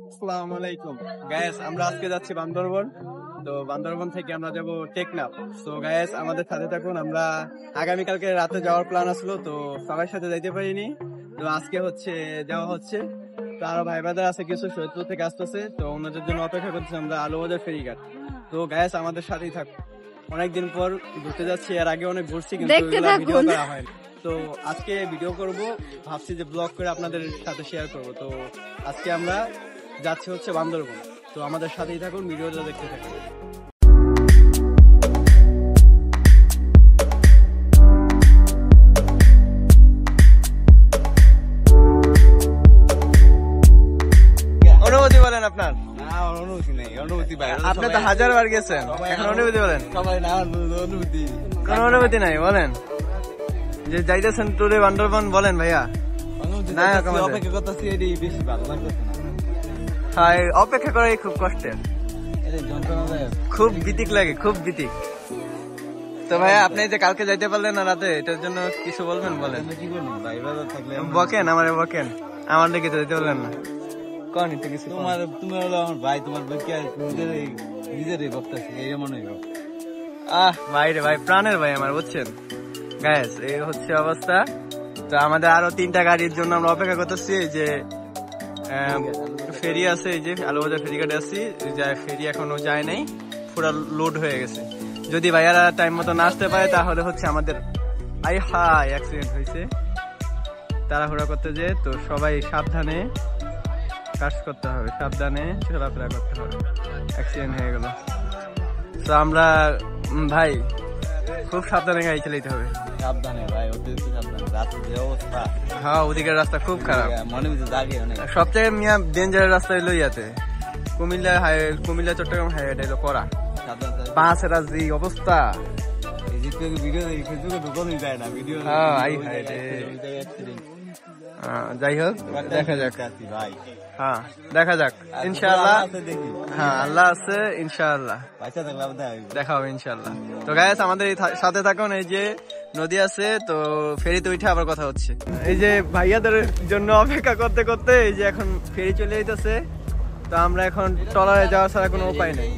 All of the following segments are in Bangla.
আসসালামু আলাইকুম গাইস, আমরা আজকে যাচ্ছি বান্দরবন। তো বান্দরবন থেকে আমরা যাব টেকনাফ। তো গাইস আমাদের সাথে থাকুন। আমরা আগামীকালকে রাতে যাওয়ার প্ল্যান আসলো, তো সবার সাথে যাইতে পারিনি। তো আজকে যাওয়া হচ্ছে। তো আরো ভাই ব্রাদার আছে কিছু সৈয়দপুর থেকে আসতেছে, তো ওনাদের জন্য অপেক্ষা করতেছি আমরা আলোবাজার ফেরিঘাট। তো গাইস আমাদের সাথেই থাকুন। অনেকদিন পর ঘুরতে যাচ্ছি, এর আগে অনেক ঘুরছি কিন্তু ভিডিও করা হয়নি। তো আজকে ভিডিও করব, ভাবছি যে ব্লগ করে আপনাদের সাথে শেয়ার করব। তো আজকে আমরা যাচ্ছি হচ্ছে বান্দরবন। তো আমাদের সাথেই থাকুন, ভিডিওটা দেখতে থাকুন। অনুভূতি বলেন আপনার। অনুভূতি নেই, অনুভূতি ভাই। আপনি তো 1000 বার গেছেন, এখন অনুভূতি বলেন। সবাই না অনুভূতি, কোন অনুভূতি নাই বলেন, যে যাইতেছেন ট্যুরে বান্দরবন বলেন ভাইয়া। না অপেক্ষা করতেছি, এটাই বেশি ভালো লাগতেছে না। হ্যাঁ, অপেক্ষা করাই খুব কষ্টের, এটা যন্ত্রণা দেয়, খুব বিতিক লাগে, খুব বিতিক। তো ভাইয়া আপনি যে কালকে যাইতে পারলেন না রাতে, এটার জন্য কিছু বলবেন বলেন। কি করবো ভাই, বাজার থাকলে বকেন, আমারে বকেন, আমার দিকে তো যেতে পারলেন না। কোন একটু কিছু তুমি হলো আমার ভাই, তোমার কি আর নিজেরই বক্তাছি, এই মনে হয়। ভাই রে ভাই, প্রাণের ভাই আমার, বুঝছেন গাইস, এই হচ্ছে অবস্থা। তো আমাদের আরো 3টা গাড়ির জন্য আমরা অপেক্ষা করতেছি। এই যে ফেরি আছে, এই যে আলোবাজার ফেরিঘাটে আছি, ফেরি এখনো যায় নাই, পুরো লোড হয়ে গেছে। যদি ভাইয়ারা টাইম মতো না আসতে পারে তাহলে হচ্ছে আমাদের অ্যাক্সিডেন্ট হয়েছে তাড়াহুড়া করতে যে। তো সবাই সাবধানে কাজ করতে হবে, সাবধানে চলাফেরা করতে হবে, অ্যাক্সিডেন্ট হয়ে গেল। তো আমরা ভাই খুব সাবধানে গাড়ি চালাইতে হবে। সাবধানে ভাই, অতিরিক্ত সাবধানে। রাস্তার যে অবস্থা, হ্যাঁ ওদিকের রাস্তা খুব খারাপ, মনে হচ্ছে দাগে অনেক। সবচেয়ে মিয়া ডেঞ্জারের রাস্তা হইলো ইয়াতে কুমিল্লা হাইওয়ে, কুমিল্লা চট্টগ্রাম হাইওয়েটা হইলো করা। 5 রাজি অবস্থা, ভিডিও ফেসবুকে ঢুকানোই যায় না ভিডিও। যাই হোক, দেখা যাক ভাই, হ্যাঁ দেখা যাক ইনশাআল্লাহ। হ্যাঁ আল্লাহ আছে, ইনশাআল্লাহ দেখা হবে ইনশাআল্লাহ। তো গাইস আমাদের সাথে থাকুন। এই যে নদী আছে, তো ফেরিতে উঠে আবার কথা হচ্ছে। এই যে ভাইয়াদের জন্য অপেক্ষা করতে করতে এই যে এখন ফেরি চলে যাইতেছে। তো আমরা এখন ট্রলারে যাওয়া ছাড়া কোনো উপায় নেই।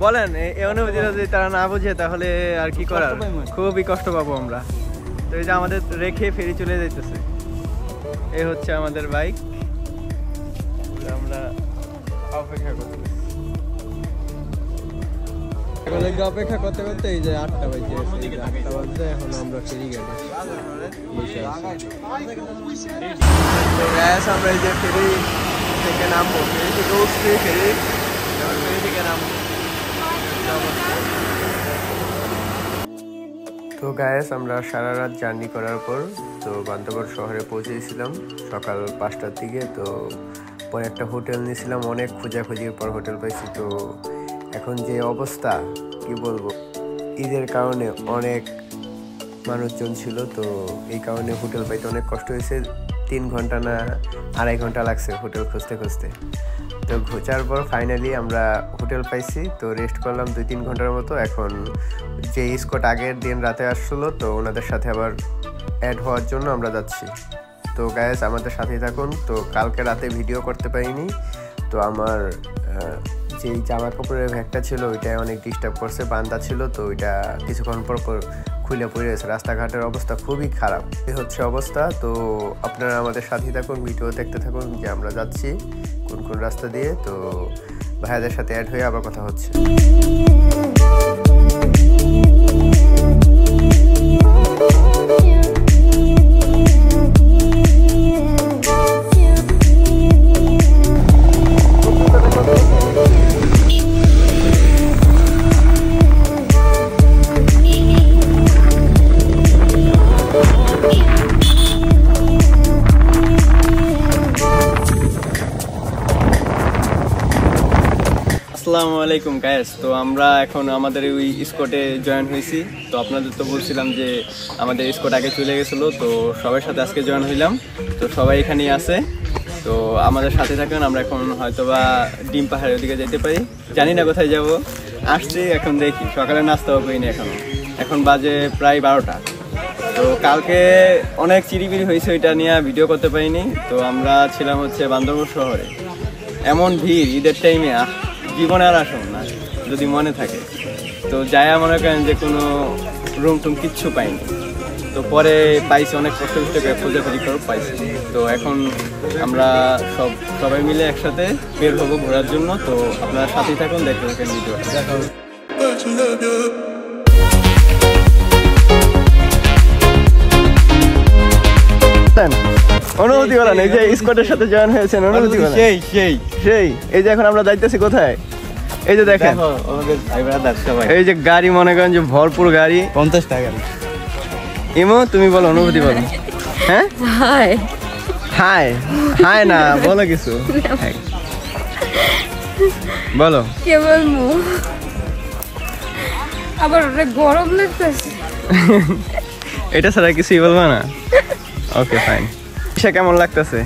বলেন এই অনুভূতিটা যদি তারা না বুঝে তাহলে আর কি করার, খুবই কষ্ট পাবো আমরা। তো এই যে আমাদের রেখে ফেরি চলে যাইতেছে, এই হচ্ছে আমাদের বাইক। আমরা অপেক্ষা করতে অপেক্ষা করতে করতে এই যে 8টা বাজে, 8টা বাজে, এখন আমরা ফেরি গেলে আমরা এই যে ফেরি থেকে নামবো, ফেরি থেকে উঠছি, ফেরি থেকে নামবো। তো গায়েস আমরা সারা রাত জার্নি করার পর তো বান্দরবন শহরে পৌঁছেছিলাম সকাল 5টার দিকে। তো পরে একটা হোটেল নিয়েছিলাম, অনেক খোঁজাখুঁজির পর হোটেল পাইছি। তো এখন যে অবস্থা কি বলবো, ঈদের কারণে অনেক মানুষজন ছিল, তো এই কারণে হোটেল পাইতে অনেক কষ্ট হয়েছে। 3 ঘন্টা না 2.5 ঘন্টা লাগছে হোটেল খুঁজতে খুঁজতে। তো খোঁজার পর ফাইনালি আমরা হোটেল পাইছি। তো রেস্ট করলাম 2-3 ঘন্টার মতো। এখন যে স্কট আগের দিন রাতে আসছিলো, তো ওনাদের সাথে আবার অ্যাড হওয়ার জন্য আমরা যাচ্ছি। তো গাইস আমাদের সাথেই থাকুন। তো কালকে রাতে ভিডিও করতে পারিনি, তো আমার যেই জামা কাপড়ের ব্যাগটা ছিল ওইটা অনেক ডিস্টার্ব করছে, বান্ধা ছিল, তো ওইটা কিছুক্ষণ পর খুলে পড়ে গেছে। রাস্তাঘাটের অবস্থা খুবই খারাপ, এই হচ্ছে অবস্থা। তো আপনারা আমাদের সাথেই থাকুন, ভিডিও দেখতে থাকুন যে আমরা যাচ্ছি কোন কোন রাস্তা দিয়ে। তো ভাইয়াদের সাথে অ্যাড হয়ে আবার কথা হচ্ছে। আসসালামু আলাইকুম গাইস। তো আমরা এখন আমাদের ওই স্কোটে জয়েন হয়েছি। তো আপনাদের তো বলছিলাম যে আমাদের স্কোট আগে চলে গেছিলো, তো সবার সাথে আজকে জয়েন হইলাম। তো সবাই এখানেই আছে, তো আমাদের সাথে থাকেন। আমরা এখন হয়তোবা ডিম পাহাড়ের ওদিকে যেতে পারি, জানি না কোথায় যাব। আসছি এখন দেখি, সকালে নাস্তাও করিনি, এখন বাজে প্রায় 12টা। তো কালকে অনেক চিরিবিরি হয়েছে, ওইটা নিয়ে ভিডিও করতে পারিনি। তো আমরা ছিলাম হচ্ছে বান্দরবান শহরে, এমন ভিড় ঈদের টাইমে জীবনে আর আসুন না যদি মনে থাকে। তো যাই মনে করেন যে কোনো রুম টুম কিচ্ছু পাইনি। তো পরে পাইছি, অনেক কষ্ট করে খোঁজাখুঁজি করে পাইছি। তো এখন আমরা সবাই মিলে একসাথে বের হবো ঘোরার জন্য। তো আপনারা সাথেই থাকুন, দেখতে থাকেন ভিডিওটা। দেখা হবে। অনুভূতি বলেন, এই যে স্কোয়াডের সাথে জয়েন হয়েছেন, অনুভূতি বলেন। সেই এই যে এখন আমরা যাইতেছি কোথায়, এই যে দেখেন এই যে গাড়ি, মনে করেন যে ভরপুর গাড়ি, 50 টাকা। ইমো তুমি বলো, অনুভূতি বলো। হ্যাঁ হাই হাই হাই না বলো কিছু বলো। কে বলবো, আবার অনেক গরম লাগতেছে। এটা ছাড়া কিছুই বলবো না? Okay fine. সে কেমন লাগতেছে?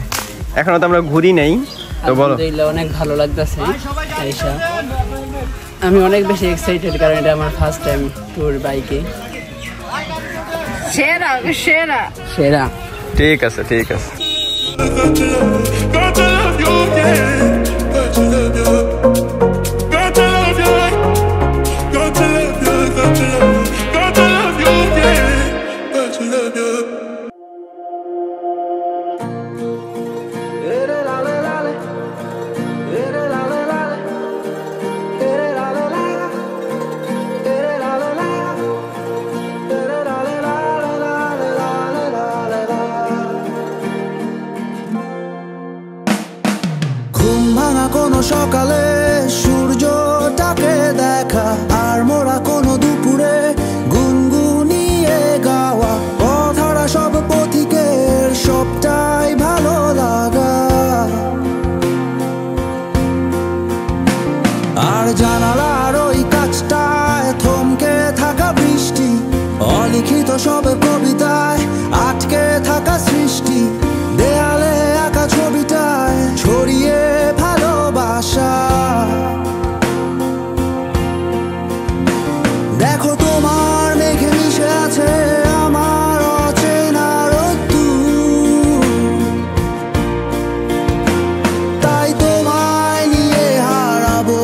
এখনো তো আমরা ঘুরি নেই, তো বলো। অনেক ভালো লাগতেছে আইসা, আমি অনেক বেশি এক্সাইটেড, কারণ এটা আমার ফার্স্ট টাইম ট্যুর বাইকে। সেরা সেরা সেরা। ঠিক আছে ঠিক আছে। কোনো সকালে সূর্যটাকে দেখা, আর মোরা কোনো দুপুরে গুনগুনিয়ে গাওয়া, অধরা সব পথিকের সবটাই ভালো লাগা। আর জানালার ওই কাছটায় থমকে থাকা বৃষ্টি, অলিখিত সব কবিতায় আটকে থাকা সৃষ্টি, দেয়ালে আঁকা ছবিটায় ছড়িয়ে ভালোবাসা। দেখো তোমার মেঘে মিশে আছে আমার অচেনা রোদ্দুর, তাই তোমায় নিয়ে হারাবো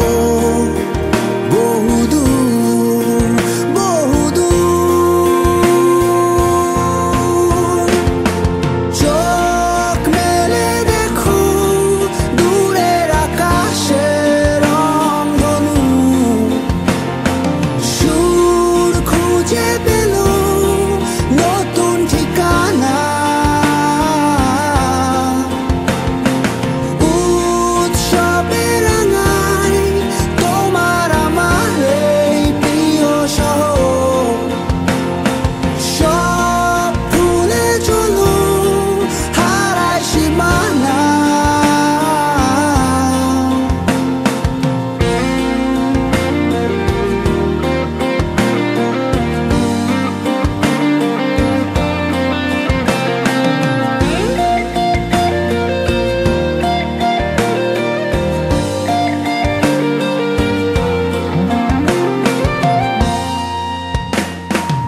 বহুদূর বহুদূর। চোখ মেলে দেখো দূরের আকাশের রংধনু, সুর খুঁজে পেল নতুন ঠিকানা। উৎসবে রাঙায় তোমার আমার এই প্রিয় শহর, সব ভুলে চলো হারায় সীমানা।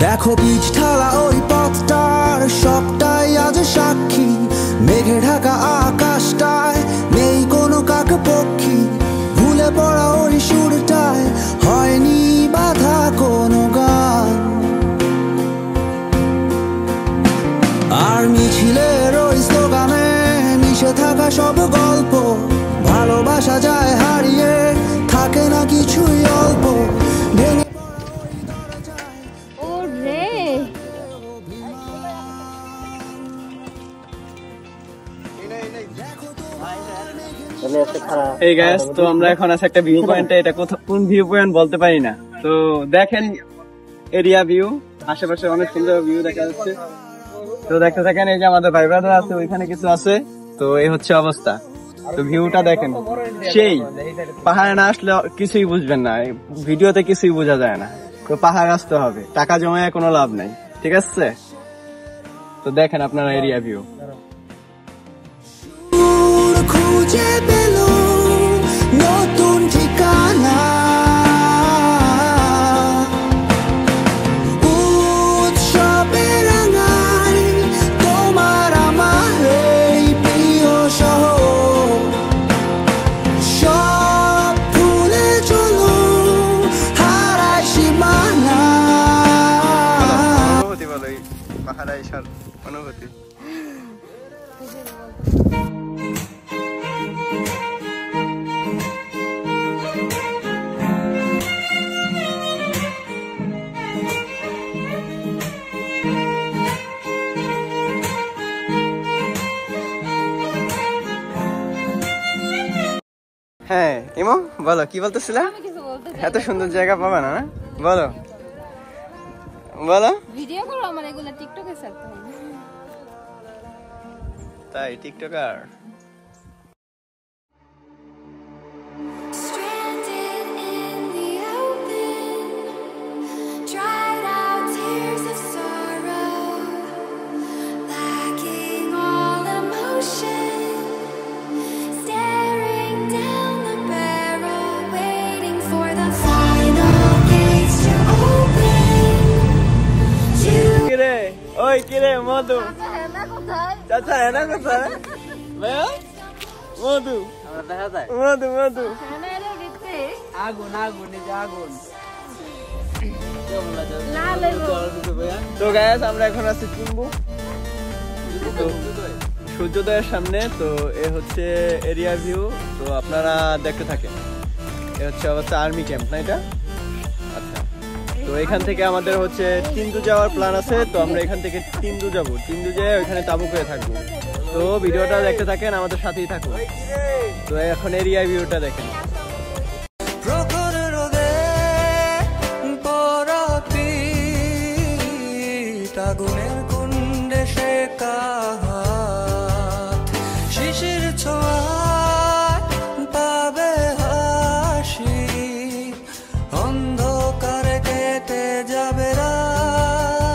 দেখো বীজ ঢালা ওই পথটার সবটাই আজ সাক্ষী, মেঘে ঢাকা আকাশটায় নেই কোনো কাক পক্ষী, ভুলে পড়া ওই সুরটায় হয়নি বাধা কোনো গান। আর মিছিলের ওই স্লোগানে মিশে থাকা সব গল্প, ভালোবাসা যায় হারিয়ে থাকে না কিছুই অল্প, ভেঙে ওরে এই গাইস, তো আমরা এখন আছে একটা ভিউ পয়েন্টে। এটা কোন ভিউ পয়েন্ট বলতে পারি না। তো দেখেন এরিয়া ভিউ, আশেপাশে অনেক সুন্দর ভিউ দেখা যাচ্ছে। তো দেখতে থাকেন, এই যে আমাদের ভাই ব্রাদার আছে, ওইখানে কিছু আছে। তো এই হচ্ছে অবস্থা। তো ভিউটা দেখেন, সেই পাহাড়ে না আসলে কিছুই বুঝবেন না, ভিডিওতে কিছুই বোঝা যায় না। তো পাহাড় আসতে হবে, টাকা জমায় কোনো লাভ নাই, ঠিক আছে? তো দেখেন আপনারা এরিয়া ভিউ। খুঁজে পেল নতুন ঠিকানা, উৎসবে রাঙা হ্যাঁ ইমো বলো কি বলতেছিলা? আমি কিছু বলতে চাই এত সুন্দর জায়গা পাবা না, না? বলো বলো। ভিডিও করো আমার এগুলো টিকটকে ছাড়তে হবে। তাই TikToker. Stranded in the open, dried out tears of sorrow, lacking all emotion, staring down the barrel, waiting for the final gates to open. কিরে ওই কিরে মধু, হেনা কোথায়? চাচা এনা কোথায়? ভাইয়া মধু আমরা দেখা যায় মধু মধু। হেনা এর দিতে আগুন আগুন এই যে আগুন। লাল এবং তো গাইস আমরা এখন আছি চিম্বু তো সূর্যোদয়ের সামনে। তো এ হচ্ছে এরিয়া ভিউ, তো আপনারা দেখতে থাকেন। এ হচ্ছে অবস্থা আর্মি ক্যাম্প না এটা? আচ্ছা, তো এখান থেকে আমাদের হচ্ছে তিন্দু যাওয়ার প্ল্যান আছে। তো আমরা এখান থেকে তিন্দু যাবো, তিন্দু যেয়ে ওইখানে তাবু করে থাকবো। তো ভিডিওটা দেখতে থাকেন, আমাদের সাথেই থাকুন। তো এখন এরিয়া ভিউটা দেখেন। প্রখর রোদে পরাপিত আগুনের কুণ্ডে শেখা হাত, শিশির ছোঁয়ায় পাবে হাসি, অন্ধকারে কেটে যাবে রাত।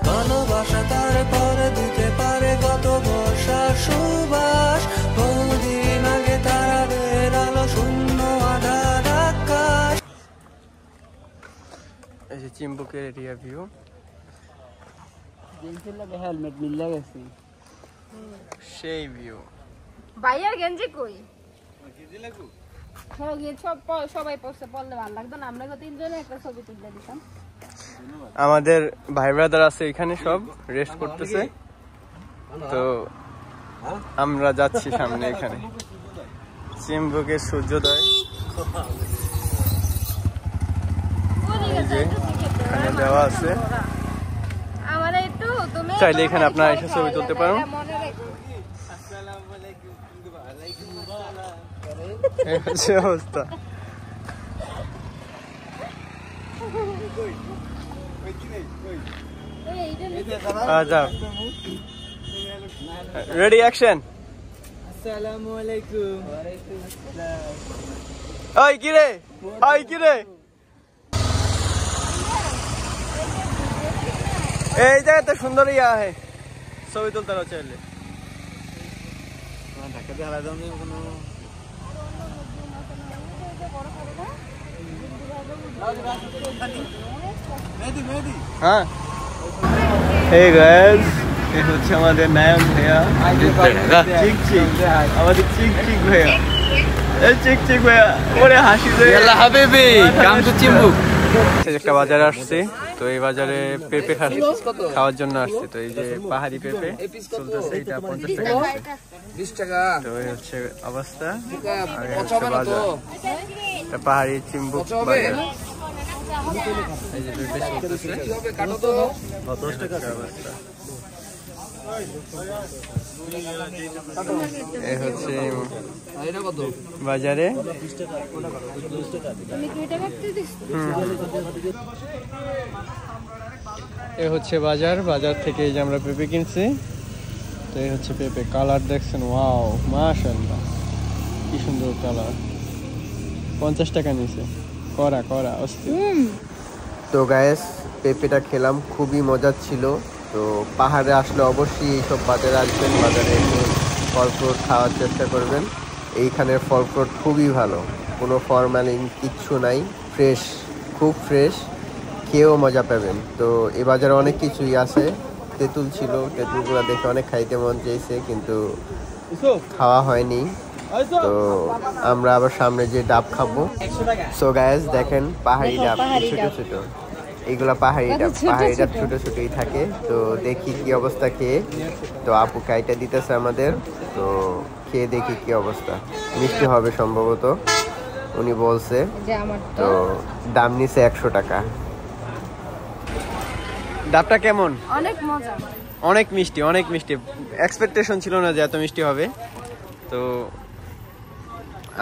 ভালোবাসা তারপর দিতে পারে গত বর্ষা সুবাস, বহুদিন আগে তারা বেরালো শূন্য আধার আকাশ। এই যে চিম্বুকের এরিয়া ভিউ, জিন্সের লাগে হেলমেট মিলে গেছে। সেই ভিউ। ভাইয়ার গেঞ্জি কই? হ্যাঁ গিয়ে সবাই পড়ছে, পড়লে ভালো লাগতো না? আমরা তো তিনজনে একটা ছবি তুলে দিতাম। আমাদের ভাই ব্রাদার আছে এখানে, সব রেস্ট করতেছে। তো আমরা যাচ্ছি সামনে, এখানে চিম্বুকের সূর্যোদয়। এখানে দেওয়া আছে, আমার একটু তুমি চাইলে এখানে আপনারা এসে ছবি তুলতে পারেন। মনে রেখো। এই হচ্ছে অবস্থা। যাও, রেডি অ্যাকশন। আসসালামু আলাইকুম। ওই কিরে ওই কিরে, এই জায়গা তো সুন্দর ইয়া है, ছবি তুলতে পারো চাইলে। ঢাকাতে আলাদা কোনো হ্যাঁ hey guys, এই হচ্ছে আমাদের নায়ক ভাইয়া, চিক চিক, আমাদের চিক চিক ভাইয়া। এই চিক চিক ভাইয়া ওরে হাসি দেয়। ইয়াল্লা হাবিবি কাম টু চিম্বুক। একটা বাজারে আসছে, তো এই বাজারে পেঁপে খাওয়ার জন্য আসছে। তো এই যে পাহাড়ি পেঁপে চলতেছে, এটা 50 টাকা, 20 টাকা। তো এই হচ্ছে অবস্থা। আর এই হচ্ছে বাজার, এটা পাহাড়ি চিম্বুক বাজার। এই যে পেঁপে চলতেছে, কাটো তো 10 টাকা অবস্থা। এই হচ্ছে এটা কত? বাজারে। তুমি কি এটা কাটতে দিছ? এ হচ্ছে বাজার, বাজার থেকে এই যে আমরা পেঁপে কিনছি। তো এই হচ্ছে পেঁপে, কালার দেখছেন, ওয়াও মাশাআল্লাহ কি সুন্দর কালার। 50 টাকা নিছে, করা করা অস্থির। তো গায়েস পেঁপেটা খেলাম, খুবই মজার ছিল। তো পাহাড়ে আসলে অবশ্যই এইসব বাজারে আসবেন, বাজারে এসে ফল ফ্রুট খাওয়ার চেষ্টা করবেন। এইখানের ফল ফ্রুট খুবই ভালো, কোনো ফরমালিন কিচ্ছু নাই, ফ্রেশ, খুব ফ্রেশ, খেয়েও মজা পাবেন। তো এই বাজারে অনেক কিছুই আছে, তেঁতুল ছিল, তেঁতুলগুলো দেখে অনেক খাইতে মন চাইছে, কিন্তু খাওয়া হয়নি। তো আমরা আবার সামনে যে ডাব খাবো। সো গাইস দেখেন পাহাড়ি ডাব, ছোট ছোট, এইগুলা পাহাড়ি ডাব, পাহাড়ি ডাব ছোট ছোটই থাকে। তো দেখি কি অবস্থা খেয়ে। তো আপু কাইটা দিতেছে আমাদের, তো খেয়ে দেখি কি অবস্থা। মিষ্টি হবে সম্ভবত উনি বলছে। তো দাম নিছে 100 টাকা। ডাবটা কেমন? অনেক মজা, অনেক মিষ্টি, অনেক মিষ্টি। এক্সপেকটেশন ছিল না যে এত মিষ্টি হবে। তো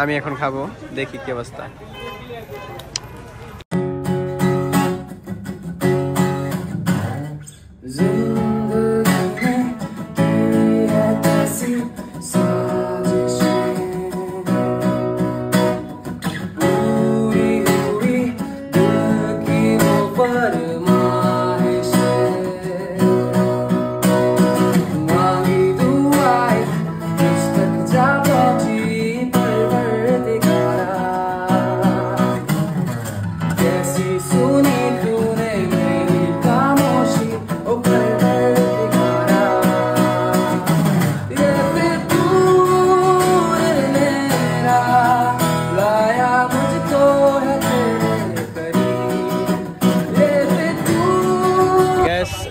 আমি এখন খাবো, দেখি কি অবস্থা।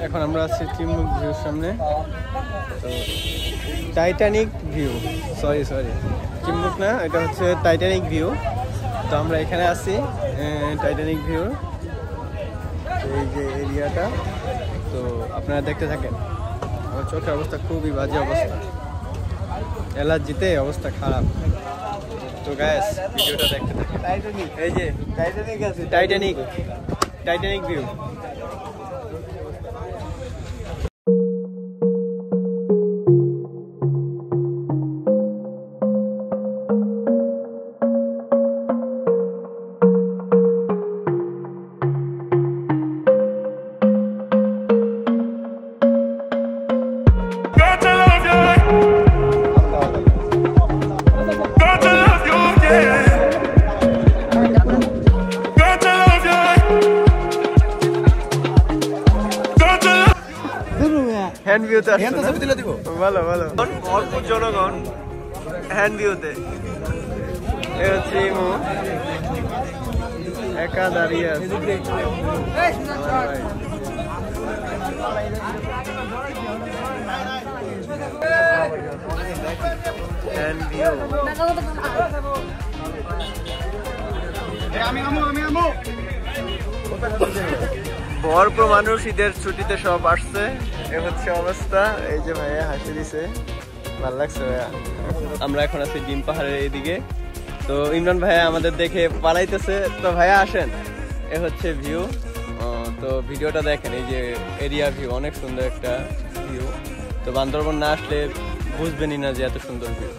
এখন আমরা আছি চিমুক ভিউর সামনে, তো টাইটানিক ভিউ, সরি চিমুক না, এটা হচ্ছে টাইটানিক ভিউ। তো আমরা এখানে আছি টাইটানিক ভিউ, এই যে এরিয়াটা। তো আপনারা দেখতে থাকেন। আমার চোখের অবস্থা খুবই বাজে অবস্থা, অ্যালার্জিতে অবস্থা খারাপ। তো গাইস ভিডিওটা দেখতে থাকেন। এই যে টাইটানিক ভিউ। হ্যান্ড ভিউতে ভালো অল্প জনগণ হ্যান্ড ভিউতে। এ হচ্ছে ইমু একা দাঁড়িয়ে আছে। হ্যান্ড ভিউ ভরপুর মানুষ, ঈদের ছুটিতে সব আসছে। এ হচ্ছে অবস্থা। এই যে ভাইয়া হাসি দিছে, ভালো লাগছে ভাইয়া। আমরা এখন আছি ডিম পাহাড়ের এইদিকে। তো ইমরান ভাইয়া আমাদের দেখে পালাইতেছে। তো ভাইয়া আসেন, এ হচ্ছে ভিউ। তো ভিডিওটা দেখেন, এই যে এরিয়া ভিউ, অনেক সুন্দর একটা ভিউ। তো বান্দরবন না আসলে বুঝবেনই না যে এত সুন্দর ভিউ।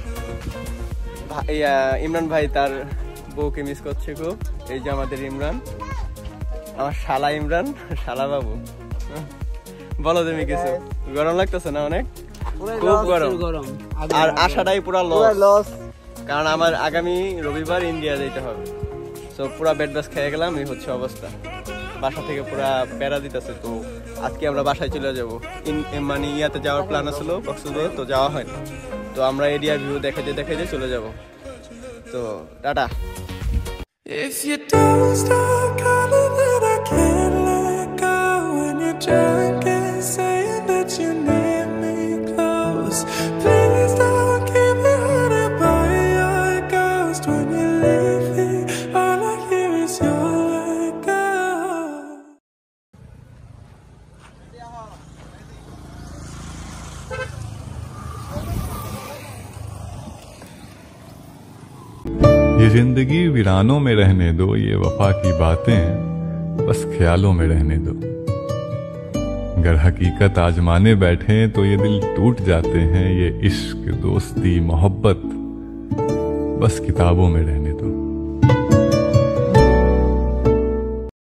ইমরান ভাই তার বউকে মিস করছে খুব। এই যে আমাদের ইমরান, আমার শালা ইমরান, শালা বাবু। বলো তুমি কিছু। গরম লাগতেছে না? অনেক, খুব গরম। আর আসাটাই পুরা লস, কারণ আমার আগামী রবিবার ইন্ডিয়া যেতে হবে। তো পুরা বেড বাস খেয়ে গেলাম, এই হচ্ছে অবস্থা। বাসা থেকে পুরা প্যারা দিতেছে। তো আজকে আমরা বাসায় চলে যাবো। মানে ইয়াতে যাওয়ার প্ল্যান আসলো কক্সবাজার, তো যাওয়া হয়নি। তো আমরা এরিয়া ভিউ দেখাইতে চলে যাব। তো tata. If you don't stop calling, then I can't let go. When you're drunk and saying that you need me close, please don't keep me haunted by your ghost. When you leave me, all I hear is your echo. ये जिंदगी वीरानों में रहने दो, ये वफा की बातें बस ख्यालों में रहने दो। अगर हकीकत आजमाने बैठे तो ये दिल टूट जाते हैं। ये इश्क, दोस्ती, मोहब्बत बस किताबों में रहने